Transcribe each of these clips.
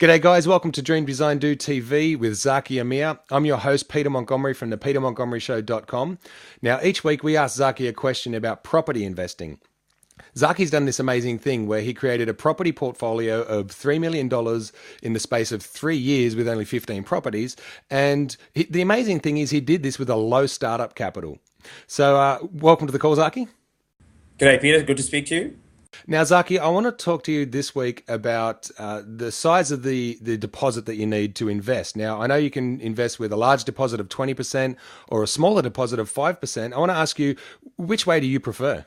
G'day guys, welcome to Dream Design Do TV with Zaki Ameer. I'm your host Peter Montgomery from the petermontgomeryshow.com. Now each week we ask Zaki a question about property investing. Zaki's done this amazing thing where he created a property portfolio of $3 million in the space of 3 years with only 15 properties. And the amazing thing is he did this with a low startup capital. So welcome to the call, Zaki. G'day, Peter. Good to speak to you. Now, Zaki, I want to talk to you this week about the size of the deposit that you need to invest. Now, I know you can invest with a large deposit of 20% or a smaller deposit of 5%. I want to ask you, which way do you prefer?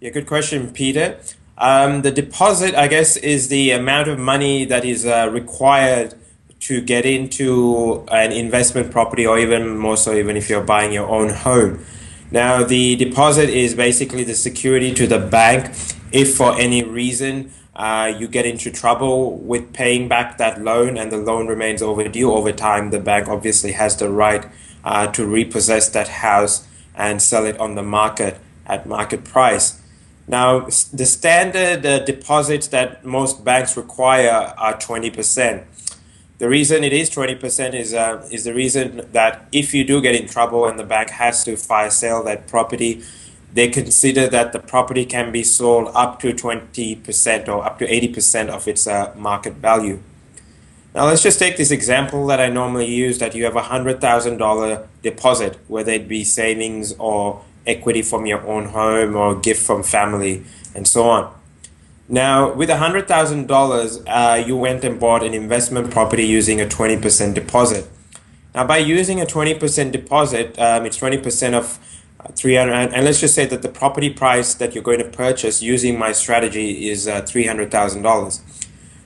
Yeah, good question, Peter. The deposit, I guess, is the amount of money that is required to get into an investment property, or even more so, even if you're buying your own home. Now, the deposit is basically the security to the bank if for any reason you get into trouble with paying back that loan and the loan remains overdue over time. The bank obviously has the right to repossess that house and sell it on the market at market price. Now, the standard deposits that most banks require are 20%. The reason it is 20% is the reason that if you do get in trouble and the bank has to fire sale that property, they consider that the property can be sold up to 20% or up to 80% of its market value. Now let's just take this example that I normally use, that you have a $100,000 deposit, whether it be savings or equity from your own home or gift from family and so on. Now, with $100,000, you went and bought an investment property using a 20% deposit. Now, by using a 20% deposit, it's 20% of 300, and let's just say that the property price that you're going to purchase using my strategy is $300,000.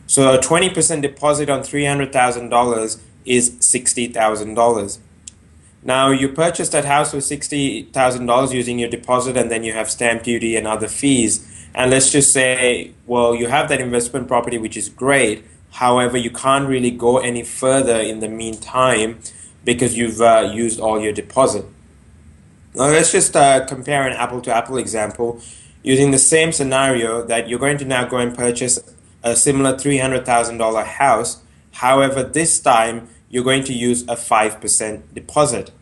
So a 20% deposit on $300,000 is $60,000. Now, you purchased that house with $60,000 using your deposit, and then you have stamp duty and other fees. And let's just say, well, you have that investment property, which is great. However, you can't really go any further in the meantime because you've used all your deposit. Now, let's just compare an apple-to-apple example using the same scenario, that you're going to now go and purchase a similar $300,000 house. However, this time you're going to use a 5% deposit.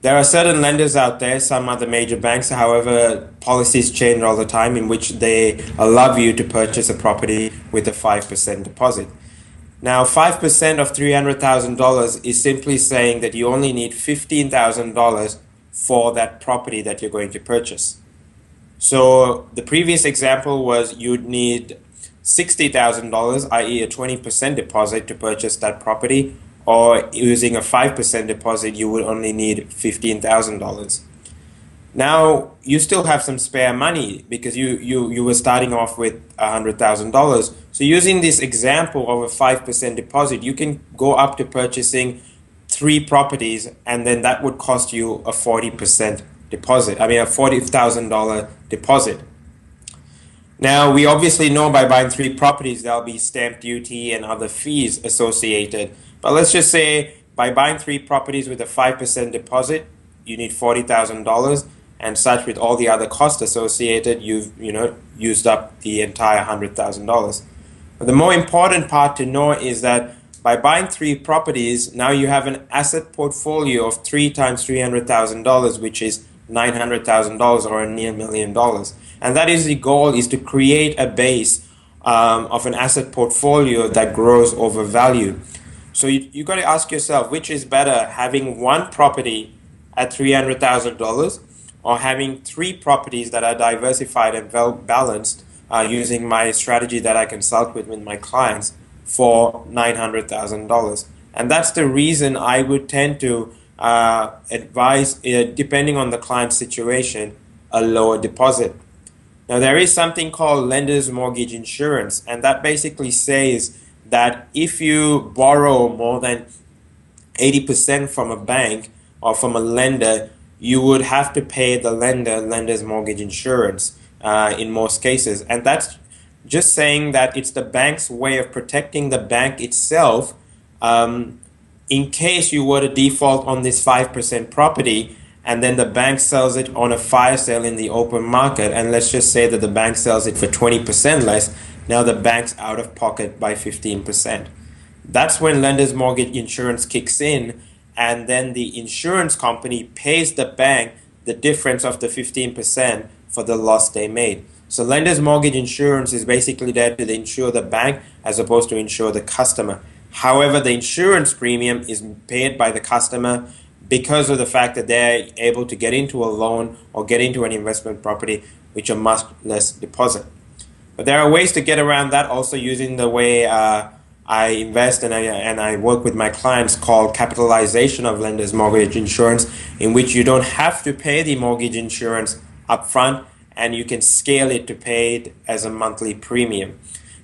There are certain lenders out there, some other major banks, however, policies change all the time, in which they allow you to purchase a property with a 5% deposit. Now, 5% of $300,000 is simply saying that you only need $15,000 for that property that you're going to purchase. So the previous example was you'd need $60,000, i.e. a 20% deposit to purchase that property, or using a 5% deposit, you would only need $15,000. Now, you still have some spare money because you were starting off with $100,000. So using this example of a 5% deposit, you can go up to purchasing 3 properties, and then that would cost you a 40% deposit. I mean, a $40,000 deposit. Now, we obviously know by buying 3 properties, there'll be stamp duty and other fees associated. But let's just say by buying 3 properties with a 5% deposit, you need $40,000, and such with all the other costs associated, you've used up the entire $100,000. But the more important part to know is that by buying 3 properties, now you have an asset portfolio of 3 times $300,000, which is $900,000 or a near $1 million. And that is the goal, is to create a base of an asset portfolio that grows over value. So you got to ask yourself, which is better, having 1 property at $300,000 or having 3 properties that are diversified and well balanced using my strategy that I consult with my clients for $900,000. And that's the reason I would tend to advise, depending on the client's situation, a lower deposit. Now, there is something called lender's mortgage insurance, and that basically says that if you borrow more than 80% from a bank or from a lender, you would have to pay the lender's mortgage insurance in most cases. And that's just saying that it's the bank's way of protecting the bank itself in case you were to default on this 5% property, and then the bank sells it on a fire sale in the open market, and let's just say that the bank sells it for 20% less, Now the bank's out of pocket by 15%. That's when lender's mortgage insurance kicks in, and then the insurance company pays the bank the difference of the 15% for the loss they made. So lender's mortgage insurance is basically there to insure the bank as opposed to insure the customer. However, the insurance premium is paid by the customer because of the fact that they're able to get into a loan or get into an investment property which are much less deposit. But there are ways to get around that, also using the way I invest and I work with my clients, called capitalization of lender's mortgage insurance, in which you don't have to pay the mortgage insurance upfront and you can scale it to pay it as a monthly premium.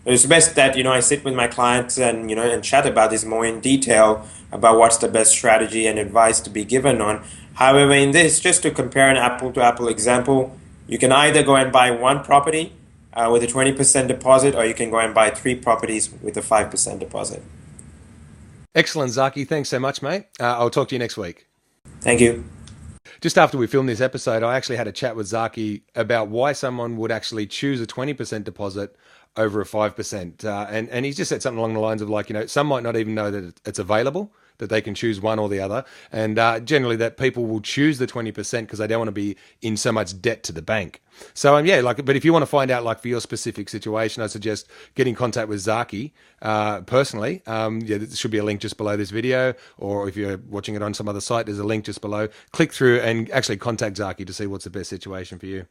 It's best that I sit with my clients and and chat about this more in detail about what's the best strategy and advice to be given on. However, in this, just to compare an apple to apple example, you can either go and buy one property with a 20% deposit, or you can go and buy 3 properties with a 5% deposit. Excellent, Zaki. Thanks so much, mate. I'll talk to you next week. Thank you. Just after we filmed this episode, I actually had a chat with Zaki about why someone would actually choose a 20% deposit over a 5%. And he's just said something along the lines of some might not even know that it's available, that they can choose one or the other. And generally that people will choose the 20% because they don't want to be in so much debt to the bank. So but if you want to find out for your specific situation, I suggest getting in contact with Zaki personally. There should be a link just below this video, or if you're watching it on some other site, there's a link just below. Click through and actually contact Zaki to see what's the best situation for you.